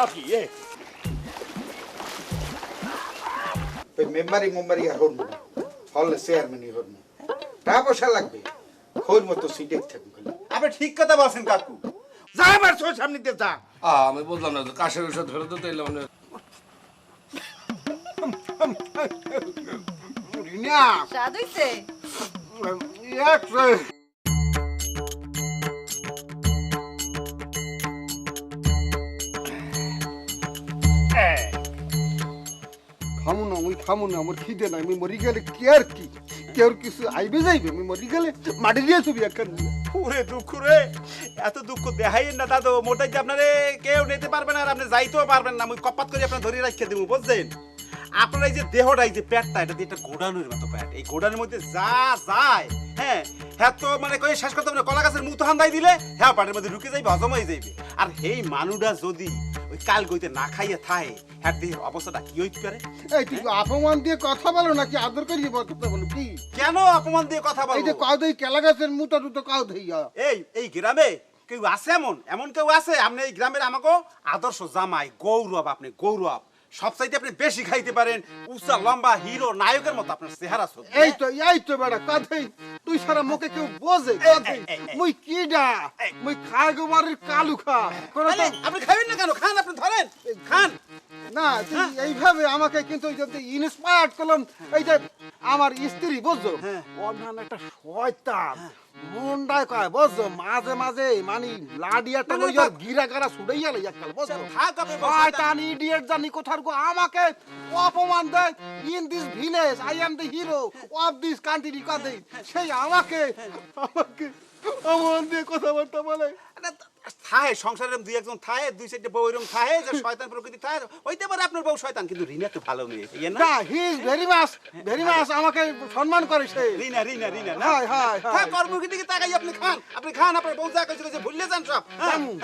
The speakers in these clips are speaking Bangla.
আপনি মেম্বারি মেম্বারি আর হরমু না হলে চেয়ারম্যানই হরমু টাকা পয়সা লাগবে খোঁজ মতো সিটেক থাকবে আপনি ঠিক কথা বলছেন কাকু। যা আমার চোখ সামনে দিয়ে যা আমি বললাম না কাশের ওষুধ ফেরত দিতে এলাম না রিনা স্বাদ হইছে? খামু না আমার খিদে নাই আমি মরি গেলে কি আর কি কেউ কিছু আইবে যাইবে আমি মরি গেলে মাটি দিয়ে ছবি একখান ওরে দুঃখ রে, এত দুঃখ দেখাইয়েন না দাদু, মোটাই যে আপনারে কেউ নিতে পারবে না আর আপনি যাইতেও পারবেন না। আমি কপাত করে আপনার ধরে রাখিয়ে দেবো, বুঝছেন? আপনার এই যে দেহটা, এই যে পেটটা, এটা দিয়ে একটা গোডানোর মতো পেট, এই গোডানোর মধ্যে যা যায়, হ্যাঁ হ্যাঁ, তো মানে কই শেষ করতে হবে না, কলা গাছের মুতো হান্দাই দিলে হ্যাঁ পাটের মধ্যে ঢুকে যাইবে, হজম হয়ে যাইবে। আর এই মানুষটা যদি ওই কাল গইতে না খাইয়ে থাকে, হ্যাঁ দেহের অবস্থাটা কি হইতে পারে? এই তুই অপমান দিয়ে কথা বলো নাকি আদর করিয়ে কথা বলো কি? কেন অপমান দিয়ে কথা বলবো? এই যে কাউ দেই কেলা গাছের মুটা টুটো কাউ দেইয়া এই গ্রামে কেউ আছে এমন কেউ আছে? আপনি এই গ্রামের আমাকে আদর্শ জামাই, গৌরব, আপনি গৌরব, সবচাইতে আপনি বেশি খাইতে পারেন, উঁচা লম্বা হিরো নায়কের মতো আপনার চেহারা। এই তো বেড়া কাঁধেই তুই সারা মুখে কেউ বোঝে কাঁধেই মুই কিডা মুই খাই গোবারের কালু খা কোন আপনি খাবেন না কেন? খান, আপনি ধরেন খান না। তুই এইভাবে আমাকে কিন্তু ইন্সপায়ার্ড করলাম। এই যে আমার স্ত্রী বুঝছো, অন্যান্য একটা শয়তান মুন্ডায় কয় বুঝছো, মাঝে মাঝে মানে লাডিয়াটা লইয়া গিরা গারা ছুড়াইয়া লইয়া কাল বুঝছো, শয়তান ইডিয়েট জানি কোথার গো আমাকে অপমান দেয়। In this village I am the hero of this country কাঁধে সেই আমাকে অপমান দিয়ে কথাবার্তা বলে। থাহে সংসারের দুই একজন থাহে, দুই চারটে বউ এরকম থাহে যে শয়তান প্রকৃতি থাহে, হইতে পারে আপনার বউ শয়তান, কিন্তু রিনা তো ভালো মেয়ে, ইয়ে না? না, হি ইজ ভেরি মাচ আমাকে সম্মান করে সে। রিনা না? হাই হ্যাঁ, কর্মকে দিকে তাকাই আপনি খান, আপনার বউ যা কইছিল যে ভুলে যান সব।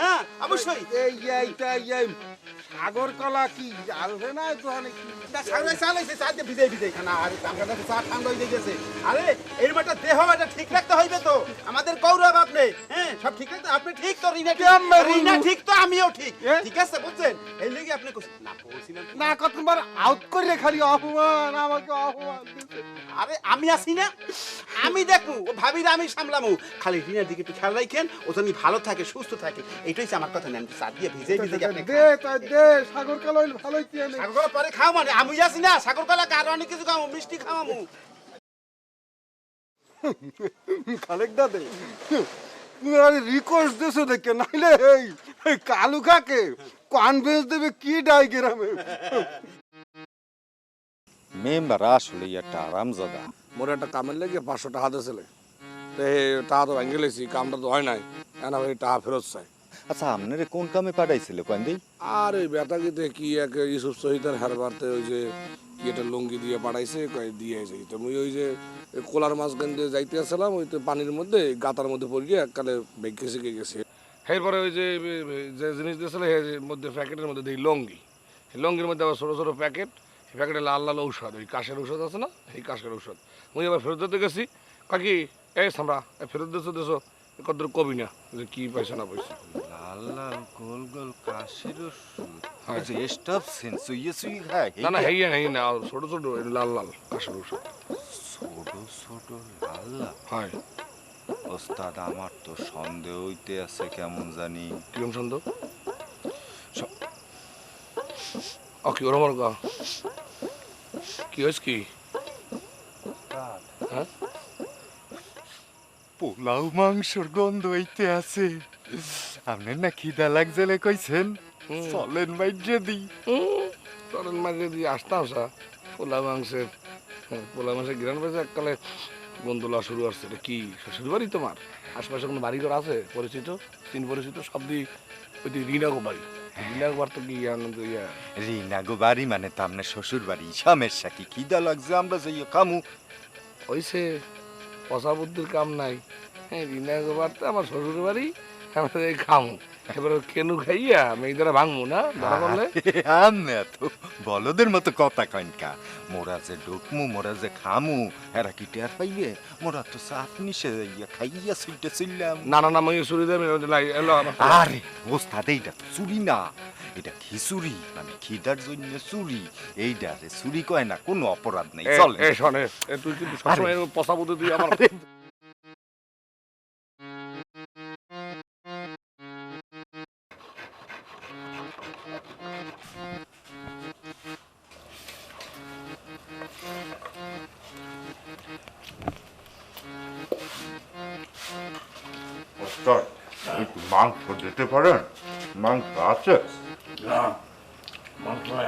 হ্যাঁ অবশ্যই। এইটা সাগর কলা কি জানবে না তো অনেক সাগরে চালাইছে চাইতে ভিজে খানা, আর আপনাদের চা ঠান্ডা হয়ে গেছে। আরে এর একটা দেহ এটা ঠিক রাখতে হইবে তো, আমাদের গৌরব আপনি, হ্যাঁ সব ঠিক রাখতে আপনি ঠিক তো, রিনা ঠিক তো, আমিও ঠিক, ঠিক আছে বুঝছেন? এই লাগি আপনি না বলছিলেন না কতবার আউট করে খালি অপমান আমাকে অপমান দিতে। আরে আমি আছি না, আমি দেখবো, ও ভাবিরা আমি সামলামু, খালি রিনার দিকে একটু খেয়াল রাখেন, ও যেন ভালো থাকে সুস্থ থাকে, এটাই আমার কথা। নেন চা দিয়ে ভিজে আপনি দে সাগর কলা ভালোই দিয়ে নে। সাগর কলা পরে খাও, মানে আমি আছি না, সাগর কলা আরো অনেক কিছু খাও, মিষ্টি খাওয়ামু। খালেকদা দে রিকোয়েস্ট দেছো দেখে, নাইলে এই কালু কাকে কনভিন্স দেবে কি ডাই গ্রামে। মেম্বার আসলে একটা আরামজাদা। মোর একটা কামের লেগে 500 টাকা দিয়েছিলে, টাকা তো ভেঙে লেছি, কামটা তো হয় নাই, এখন ওই টাকা ফেরত চাই। আচ্ছা আপনারে কোন কামে পাঠাইছিল কান্দি? আর ওই বেটাকিতে কি এক ইউসুফ শহীদের হারবারতে ওই যে কি একটা লুঙ্গি দিয়ে পাঠাইছে, দিয়ে এসে তো মুই ওই যে কোলার মাঝখান দিয়ে যাইতে আসলাম, ওই তো পানির মধ্যে গাতার মধ্যে পড়ে গিয়ে এককালে বেঁকে শিখে গেছে। এরপরে ওই যে জিনিস দিয়েছিল এর মধ্যে প্যাকেটের মধ্যে দিই লঙ্গি, লঙ্গির মধ্যে আবার ছোটো ছোটো প্যাকেট, এই প্যাকেটে লাল লাল ঔষধ, ওই কাশের ঔষধ আছে না, এই কাশের ঔষধ। মুই আবার ফেরত দিতে গেছি, কাকি এই সামরা ফেরত দেছো কত কবি না যে কি পাইছে না পাইছে। লাল লাল গোল গোল কাশির ওষুধ, আচ্ছা স্টপ সেন্স সুই খায় না হেই না, ছোট ছোট লাল লাল কাশের ওষুধ, ছোট লাল লাল। হয় ওস্তাদ আমার তো সন্দেহ হইতে আছে কেমন জানি। কিরম সন্দেহ? কি ওর আমার গা কি হয়েছে কি? হ্যাঁ পোলাও মাংসর গন্ধ হইতে আছে। আপনার না খিদা লাগছে কইছেন, চলেন মাইজে দিই। চলেন মাঝে দিয়ে আসতে আসা পোলা মাংসের ঘিরান পেয়েছে, এককালে বন্ধুলা শুরু আসছে। এটা কি শ্বশুর বাড়ি তোমার? আশপাশে কোনো বাড়ি ঘর আছে পরিচিত সব দিয়ে ওই রিনাগো বাড়ি, রিনাগো বার তো কি আনন্দ ইয়া রিনাগো বাড়ি মানে তো আপনার শ্বশুর বাড়ি। সমস্যা কি? খিদা লাগছে আমরা যাই খামু। হইছে পচা বুদ্ধির কাম নাই। হ্যাঁ রিনাগো বার তো আমার শ্বশুর বাড়ি, আমরা এই খামু এবারে কেনু খাইয়া মেয়েদের ভাঙবো না ধরা পড়লে আমনে তো বলদের মতো কথা কইনকা মোরা যে ঢুকমু মোরা যে খামু এরা কি টের পাইবে মোরা তো সাফ নিশে যাইয়া খাইয়া সুইটে ছিলাম না না না মই চুরি দেবে এলো আরে ওস্তাদ এইটা তো চুরি না এটা খিচুড়ি মানে খিদার জন্য চুরি এইটা রে চুরি কয় না কোনো অপরাধ নেই চল এ শোনে তুই কিন্তু সবসময় পচা বুদ্ধি তুই আমার ওস্তাদ একটু মাংস দিতে পারেন মাংস আছে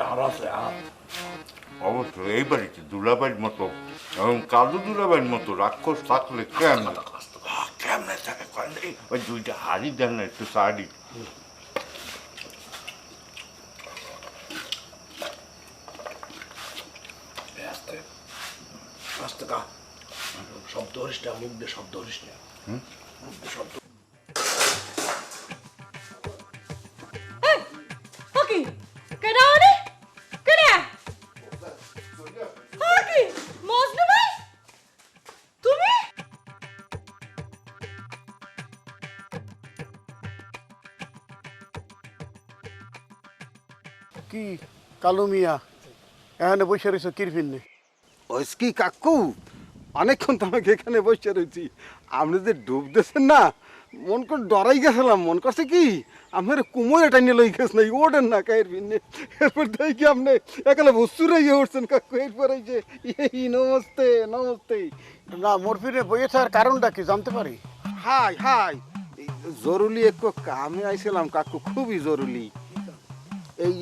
আর আছে আর অবশ্য এই বাড়িতে দুলাবাইয়ের মতো এবং কালু দুলাবাইয়ের মতো রাক্ষস থাকলে কেমন কেমনে থাকে ওই দুইটা হাড়ি দেন না একটু শাড়ি আস্তে আস্তে কা শব্দ হরিস না মুখ দিয়ে শব্দ হরিস না মুখ দিয়ে শব্দ ওকে কেডা ওরে কেডা ওকে মজনু ভাই তুমি কি কালু মিয়া এখানে বসে রয়েছো কিরফিনে ওই কি কাকু অনেকক্ষণ তো আমাকে এখানে বসে রয়েছি আপনি যে ডুব দিয়েছেন না মন করে ডরাই গেছিলাম মন করছে কি আপনার কুমোর এটা নিয়ে লই গেছ নাই ওঠেন না কায়ের ভিন্নে এরপর দেখি আপনি একালে বস্তুরে ইয়ে উঠছেন কাকু এরপর এই যে এই নমস্তে নমস্তে না মোর ফিরে বইয়ে থাকার কারণটা কি জানতে পারি? হাই হাই জরুরি একটু কামে আইছিলাম কাকু খুবই জরুরি এই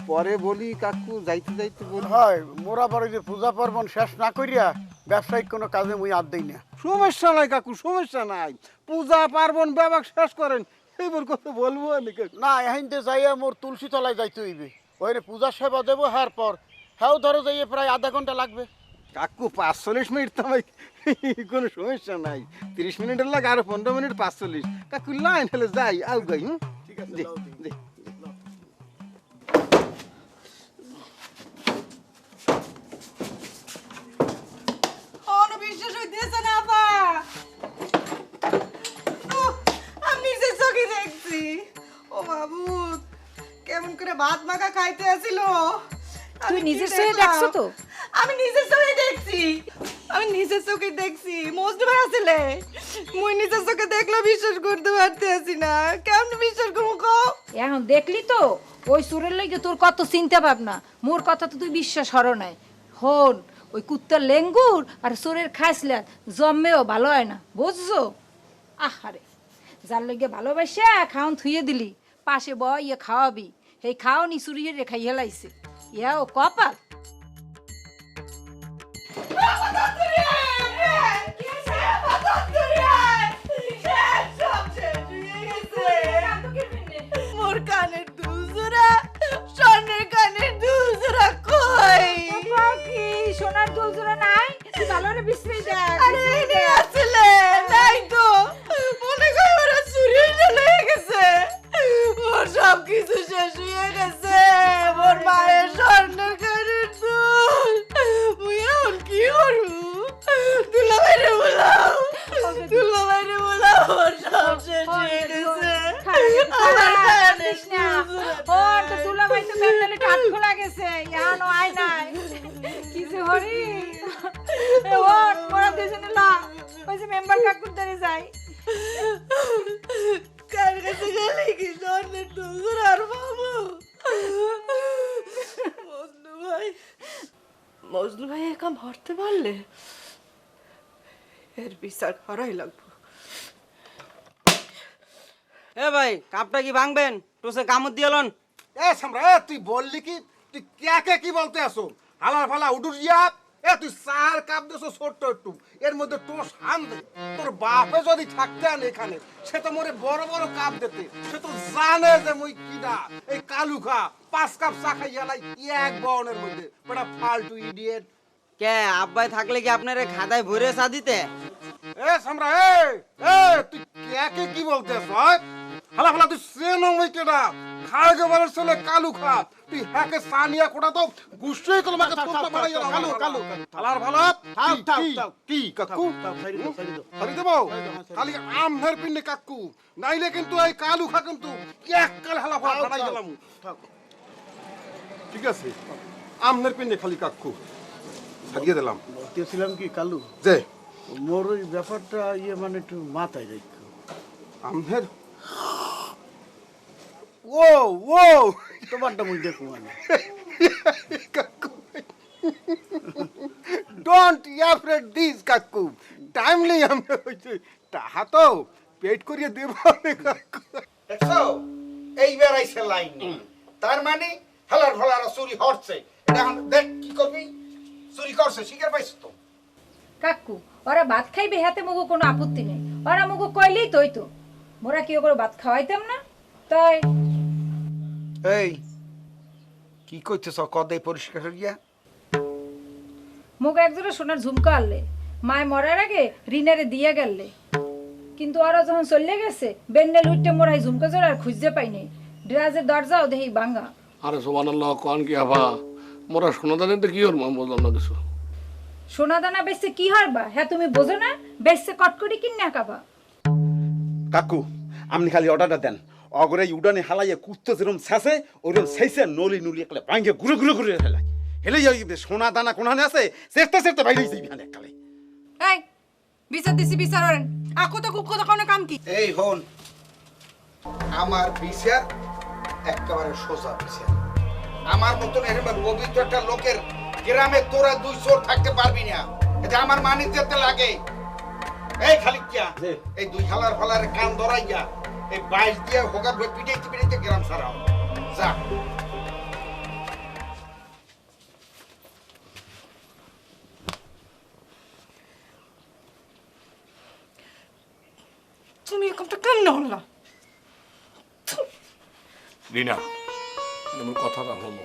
পরে বলি কাকু যাইতে যাইতে বলি হয় মোরা পরে যে পূজা পার্বণ শেষ না করিয়া ব্যবসায়িক কোনো কাজে মুই আর দেই না। সমস্যা নাই কাকু সমস্যা নাই পূজা পার্বণ ব্যবসা শেষ করেন এইবার কথা বলবো আমি কাকু না এখানতে যাইয়া মোর তুলসী তলায় যাইতে হইবে ওইনে পূজার সেবা দেবো হ্যার পর হ্যাঁ ধরো যাইয়ে প্রায় আধা ঘন্টা লাগবে। কাকু 45 মিনিট তো ভাই কোনো সমস্যা নাই 30 মিনিটের লাগে আরো 15 মিনিট 45 কাকু লাইন হলে যাই আউ গাই ঠিক আছে বিশ্বাস হইতেছে না আপা আমি নিজে চোখে দেখছি ও মাবুদ কেমন করে ভাত মাখা খাইতে আসিল তুই নিজের চোখে দেখছো তো? আমি নিজের চোখে দেখছি আমি নিজের চোখে দেখছি মজনু ভাই আসলে মুই নিজের চোখে দেখলে বিশ্বাস করতে পারতেছি না কেমন বিশ্বাস করবো কও এখন দেখলি তো ওই সুরের লাগে তোর কত চিন্তা ভাবনা মোর কথা তো তুই বিশ্বাস হর নাই হন ওই কুত্তার লেঙ্গুর আর সুরের খাইসলা জন্মেও ভালো হয় না বুঝছো আহারে যার লগে ভালোবাসা খাওন থুয়ে দিলি পাশে বয় ইয়ে খাওয়াবি সেই খাওনি চুরিয়ে রেখাই হেলাইছে ইয়া ও কপাল মোর কানের দুজোড়া স্বর্ণের কানের দুজোড়া কই কি সোনার দুলজোড়া নাই তুই ভালো করে বিশ্রী দেখ আরে এনে আসলে নাই তো মনে করি ওরা চুরি চলে গেছে ওর সব কিছু শেষ হয়ে গেছে মোর মায়ের স্বর্ণের কানের দুল মুই এখন কি করবো দুলা বাইরে বলাও দুলা বাইরে বলাও ওর সব শেষ হয়ে গেছে আমার কানের দুল ও তো তুলা ভাই তো প্যান্ডেলে টাট খোলা গেছে ইয়ানো আয় নাই কি যে হরি ও মোরা দুজনে লা ওই যে মেম্বার কাকুর ধরে যাই কার কাছে গেলে কি স্বর্ণের দুল আর বাবু মজনু ভাই একা মরতে পারলে এর বিচার করাই লাগবো এ ভাই কাপটা কি ভাঙবেন টুসে কামড় দিয়েলন এ সামরা এ তুই বললি কি তুই কে কি বলতে আসো হালার ফালা উডুর ইয়া এ তুই সার কাপ দেছো ছোট্ট একটু এর মধ্যে তোর সামনে তোর বাপে যদি থাকতে আন এখানে সে তো মোরে বড় বড় কাপ দিতে সে তো জানে যে মুই কিনা এই কালু খা 5 কাপ চা খাই গেলাই এক বনের মধ্যে বড় ফালতু ইডিয়েট কে আব্বাই থাকলে কি আপনারে খাদায় ভরে চা দিতে এ সামরা এ তুই কে কি বলতেছ হালা হালা তুই সেনো কেডা খায়গে বলার ছেলে কালু খা তুই হ্যাকে সানিয়া কোটা তো গুছই কল মাকে তোতা মারাই কালু কালু হালার ভালো থাক থাক থাক কি কাকু সাইড দাও হারি দেব খালি আমনের পিন্নে কাকু নাইলে কিন্তু এই কালু খা কিন্তু এক কাল হালা ভাড়া বাড়াই গেলাম ঠিক আছে আমনের পিন্নে খালি কাকু ছাড়িয়ে দিলাম বলতেছিলাম কি কালু যে মোর ওই ব্যাপারটা মানে একটু মাথায় রাখো আমনের ও ও তোমারটা মুই দেখো মানে কাকু ডোন্ট অ্যাফ্রেড দিস কাকু টাইমলি আমরা হইছে তাহা তো পেট করিয়ে দেব রে কাকু দেখছো এইবার আইছে লাইন তার মানে হালার ভালার চুরি হচ্ছে এটা এখন দেখ কি করবি চুরি করছে শিকার পাইছ তো কাকু ওরা ভাত খাইবে হাতে মুগো কোনো আপত্তি নেই ওরা মুগো কইলেই তোই তো মোরা কি করে ভাত খাওয়াইতাম না তাই এই কি কইতেছ কদে পরিষ্কার হইয়া মুগো একজোড়া সোনার ঝুমকা আনলে মায় মরার আগে রিনারে দিয়ে গেলে কিন্তু ওরা যখন চলে গেছে বেন্ডেল উঠতে মোরাই ঝুমকা জোড়া আর খুঁজতে পাইনি ড্রাজের দরজাও দেখি ভাঙা আরে সুবহানাল্লাহ কোন কি আবা মোরা সোনাদানিতে কি হল বললাম না কিছু সোনা দানা বেচছে কি হারবা হ্যাঁ তুমি বোঝো না বেচছে কটকটি কিনে খাবা কাকু আপনি খালি অর্ডারটা দেন অগরে উডানে হালাইয়া কুত্তে যেরকম ছেঁচে ওরকম ছেঁচে নলি নুলি একলে ভাঙ্গে ঘুরে ঘুরে ঘুরে হেলায় হেলে যাই সোনা দানা কোনানে আছে চেষ্টা চেষ্টা বাইরে যাইবি হানে এককালে এই বিচার দিছি বিচার করেন আকো তো কুকো তো কোনো কাম কি এই হন আমার বিচার একেবারে সোজা বিচার আমার মতন এরকম পবিত্র একটা লোকের গ্রামে তোরা দুই চোর থাকতে পারবি না এটা আমার মানি যেতে লাগে এই খালি কিয়া এই দুই হালার ফালার কান ধরাইয়া এই বাইশ দিয়ে হোগা পিটাইতে পিটাইতে গ্রাম সারাও যা তুমি এরকমটা কেন হল্লা রিনা আমার কথাটা হলো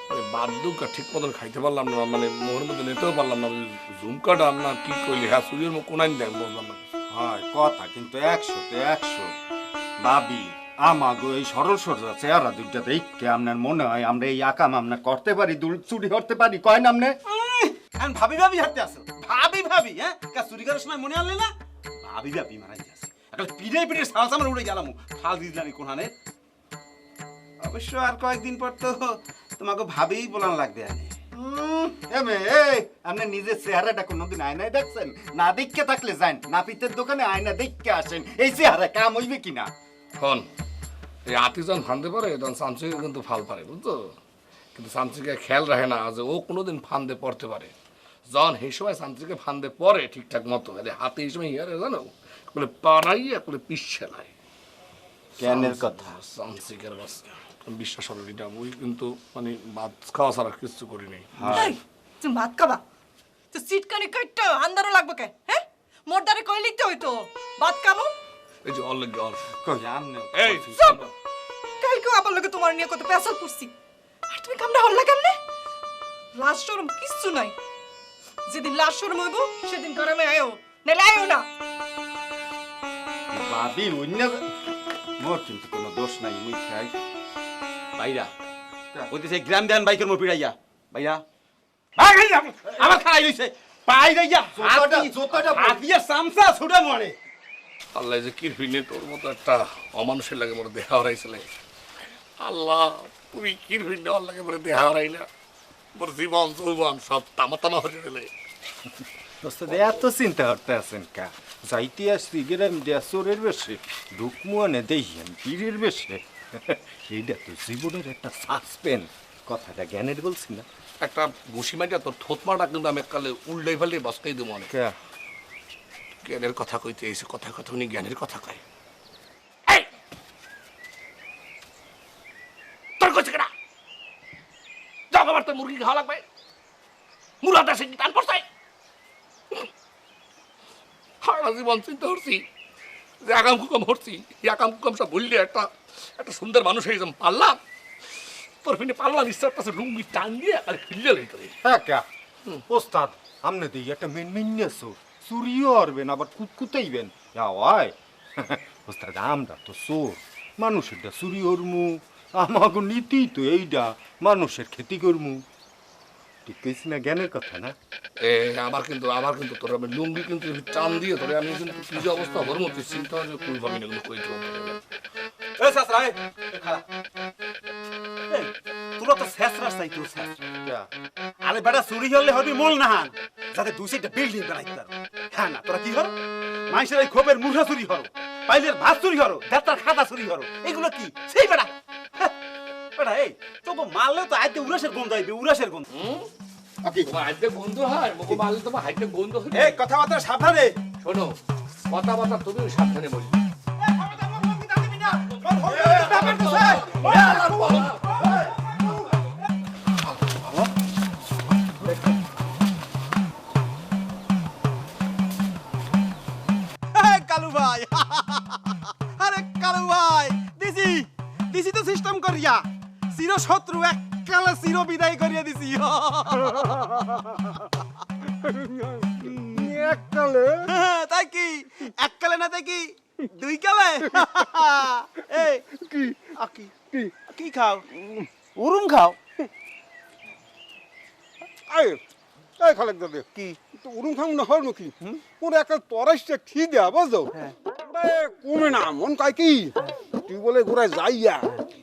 মানে বাদ্যুকা ঠিক মতন খাইতে পারলাম না মানে মোহর মধ্যে নিতেও পারলাম না ঝুমকাটা আপনার কি কইলি হ্যাঁ সূর্যের মুখ কোনাই দেন বললাম না হয় কথা কিন্তু 100 ভাবি আমাগো এই সরল সরল চেহারা দুইটা দেখে আপনার মনে হয় আমরা এই আকাম আমরা করতে পারি চুরি করতে পারি কয় না আপনি এখন ভাবি ভাবি হাঁটতে আসো ভাবি ভাবি হ্যাঁ চুরি করার সময় মনে আনলে না ভাবি ভাবি মারাই আছে একটা পিড়ে পিড়ে সাহস আমার উড়ে গেলাম ফাল দিয়ে দিলাম কোনখানে অবশ্য আর কয়েকদিন পর তো তোমাকে ভাবেই বলান লাগবে আনে আপনি নিজের চেহারাটা কোনোদিন আয়নায় দেখছেন না দেখতে থাকলে যান নাপিতের দোকানে আয়না দেখতে আসেন এই চেহারা কাম হইবে কিনা এখন এই আতি যখন ফানতে পারে তখন সামসিকে কিন্তু ফাল পারে বুঝছো কিন্তু সামসিকে খেয়াল রাখে না যে ও কোনোদিন ফান্দে পড়তে পারে যখন সেই সময় সামসিকে ফান্দে পড়ে ঠিকঠাক মতো হাতে এই সময় ইয়ারে জানো বলে পাড়াইয়া করে পিচ্ছে নাই জ্ঞানের কথা সামসিকের বাস বিশ্বাস হবে এটা ওই কিন্তু মানে ভাত খাওয়া ছাড়া কিছু করিনি এই তুমি ভাত খাবা তো সিটকানি কাটতে আন্দারও লাগবে কে হ্যাঁ মোরদারে কইলি তো হইতো ভাত খাবো এই যে অল গল কই আমনে এই কালকে আবার লোকে তোমার নিয়ে কত পেশাল করছি আর তুমি কামটা হল্লা কেমনে লাস্ট শোরুম কিচ্ছু নাই যেদিন লাস্ট শোরুম হইব সেদিন গরমে আয়ো নাইলে আয়ো না ভাবি অন্য মোর কিন্তু কোনো দোষ নাই মুই খাই বাইরা ওই যে গ্রাম দেন বাইকের মোর পিড়াইয়া বাইরা আমার খাই লইছে পাই রাইয়া জোতাটা হাতিয়া সামসা ছুড়ে মরে আল্লাহ যে কিরফিনে তোর মতো একটা অমানুষের লাগে মোর দেহা হারাইছিল আল্লাহ তুমি কিরফিনে ওর লাগে মোর দেহা হারাই না মোর জীবন যৌবন সব তামা তামা হয়ে গেলে দোস্ত এত চিন্তা করতে আছেন কা যাইতে আসছি গ্রাম দেয়া চোরের বেশে ঢুকমুয়ানে দেখিয়েন পীরের বেশে এইটা তো জীবনের একটা সাসপেন্স কথাটা জ্ঞানের বলছি না একটা ঘুষি মাইটা তোর থোতমাটা কিন্তু আমি কালে উল্টাই ফাল্টাই বসকাই দেবো অনেক কে জ্ঞানের কথা কইতে এসে কথা কথা উনি জ্ঞানের কথা কয় তোর কইছে কেনা যাও আবার তোর মুরগি খাওয়া লাগবে মুরাদা সে কি টান পড়ছে সারা জীবন চিন্তা করছি যে আগাম কুকাম হরছি এই আগাম কুকাম সব ভুললে একটা সুন্দর মানুষ হয়ে যাম পারলাম তোর ফিনে পারলাম ইচ্ছার কাছে লুঙ্গি টান দিয়ে আর ফিরলে করে হ্যাঁ কে ওস্তাদ আমনে দিই একটা মিন মিন্নে চুরিও করবেন আবার কুতকুতাইবেন হয় ওস্তাদ আমরা তো চোর মানুষের চুরি করমু আমাকে নীতি তো এইটা মানুষের ক্ষতি করমু ঠিক কইছি না জ্ঞানের কথা না আমার কিন্তু তোর আমি লুঙ্গি কিন্তু টান দিয়ে তোরে আমি কিন্তু কি যে অবস্থা হর মতো চিন্তা যে কই ভাবি না এগুলো কই দিলাম এ সাসরা এ খারাপ তোরা তো শেষ রাস্তায় তোর শেষ আরে বেটা চুরি হলে হবি মূল না হান যাতে দুই সাইডটা বিল্ডিং বানাইতে পারো হ্যাঁ না তোরা কি হলো মানুষের এই খোপের মুঠা চুরি হলো পাইলের ভাত চুরি হলো দেড়টার খাতা চুরি হলো এগুলো কি সেই বেটা বেটা এই তোকে মারলেও তো আজকে উরাসের গন্ধ আইবে উরাসের গন্ধ হাইটে গন্ধ হয় মুখ মারলে তোমার হাইটে গন্ধ হয় এই কথাবার্তা সাবধানে শোনো কথাবার্তা তুমি সাবধানে বলি কালু ভাই আরে কালু ভাই দিছি তো সিস্টেম করিয়া চির শত্রু এককালে চির বিদায় করিয়া দিছি এককালে তাই কি এককালে না তাই কি দুই কালে এই কি কি কি কি খাও উরুম খাও এই এই খালেক দাদা কি তো উরুম খাম না হয় নাকি ওর একটা তরাইশটা খিদা বুঝছো কমে না মন কয় কি তুই বলে ঘুরায় যাইয়া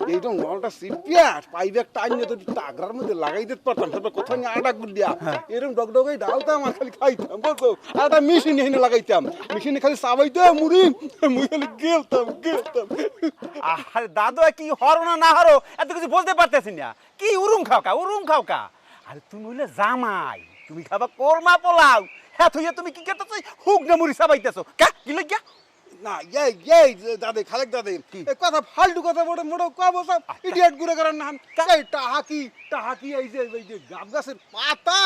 এইটা নলটা সিপিয়া পাইবে একটা আইনে তো টাগরার মধ্যে লাগাই দিতে পারতাম তারপর কোথাও নিয়ে আটা গুড় দিয়া এরকম ডগডগাই ডালতাম আর খালি খাইতাম বুঝছো আর একটা মেশিন এনে লাগাইতাম মেশিনে খালি চাবাইতাম মুড়ি মুই খালি গেলতাম আরে দাদু কি হরো না হরো এত কিছু বলতে পারতেছি না কি উরুম খাও কা আরে তুমি হইলে জামাই তুমি খাবা কোরমা পোলাও হ্যাঁ তুই তুমি কি করতেছ হুক না মুড়ি চাবাইতেছো কা কি লাগিয়া না এই দাদে খালেক দাদে এই কথা ফালতু কথা বড় মোড়ো কব সব ইডিয়েট গুরে করেন না এই টাহাকি এই যে গাব গাছের পাতা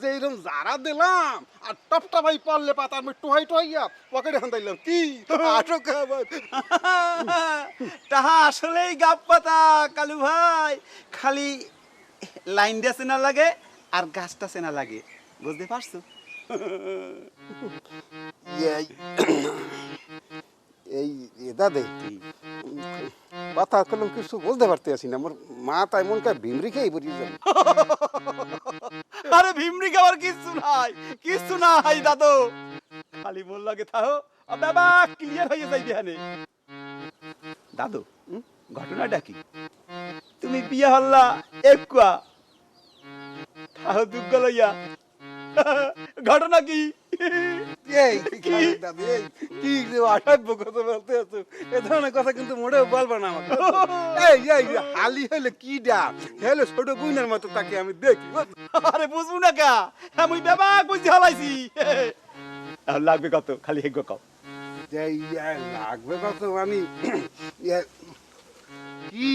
যে এরকম জারা দিলাম আর টপটা ভাই পারলে পাতা আমি টোহাইয়া পকেটে হান্দাইলাম কি আটো খাবার তাহা আসলেই গাব পাতা কালু ভাই খালি লাইন দিয়ে চেনা লাগে আর গাছটা চেনা লাগে বুঝতে পারছো এই দাদে কথা কলম কিছু বলতে পারতে আছি না মোর মা তাই মন কা ভিমরি খেয়ে পড়ি যাবে আরে ভিমরি খাওয়ার কিছু নাই দাদু খালি বল লাগে থাও বাবা ক্লিয়ার হয়ে যাইবে হানে দাদু ঘটনাটা কি তুমি বিয়ে হল্লা একুয়া তাও দুঃখ লইয়া ঘটনা কি এই দাদে এই কি যে আঠাব্য কথা বলতে আছো এ ধরনের কথা কিন্তু মোটেও বলবা না আমাকে এই হালি হলে কি ডা হেলে ছোট বুইনার মতো তাকে আমি দেখি আরে বুঝবো না কা আমি বাবা বুঝি হলাইছি আর লাগবে কত খালি হেগ কও এই লাগবে কত আমি কি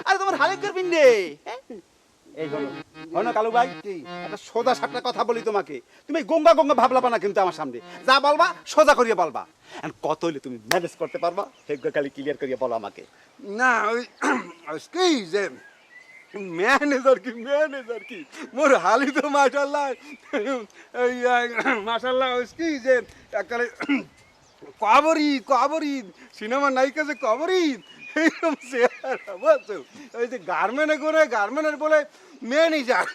আরে তোমার হালে করবিন রে এই হলো কালু ভাই একটা সোজা সাপটা কথা বলি তোমাকে তুমি গঙ্গা ভাবলাবা না কিন্তু আমার সামনে যা বলবা সোজা করিয়ে বলবা আর কত হইলে তুমি ম্যানেজ করতে পারবা হেগ খালি ক্লিয়ার করিয়ে বলো আমাকে না ওই কি যে ম্যানেজার কি মোর হালি তো মাশাআল্লাহ এই মাশাআল্লাহ কি যে একবারে কবরি সিনেমা নায়িকা যে কবরি এইরকম চেহারা বুঝছো ওই যে গার্মেন্টের বলে ম্যানেজার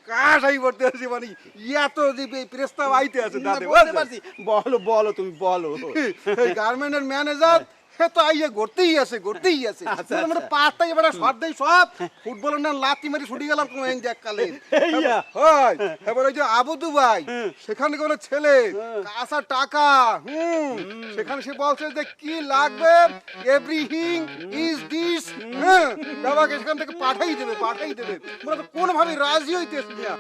কাশাই পড়তে আছে মানে এত যে প্রস্তাব আইতে আছে দাদা বলতে পারছি বলো তুমি বলো এই গার্মেন্টের ম্যানেজার সে তো আইয়া ঘুরতেই আছে আমরা পাঁচটাই এবার শট দেই সব ফুটবলের না লাতি মারি ছুটি গেলাম কোন এক কালে হয় এবার ওই যে আবু দুবাই সেখানে কোনো ছেলে কাঁচা টাকা সেখানে সে বলছে যে কি লাগবে এভরিথিং ইজ দিস বাবাকে সেখান থেকে পাঠাই দেবে আমরা তো কোনোভাবে রাজি হইতেছি না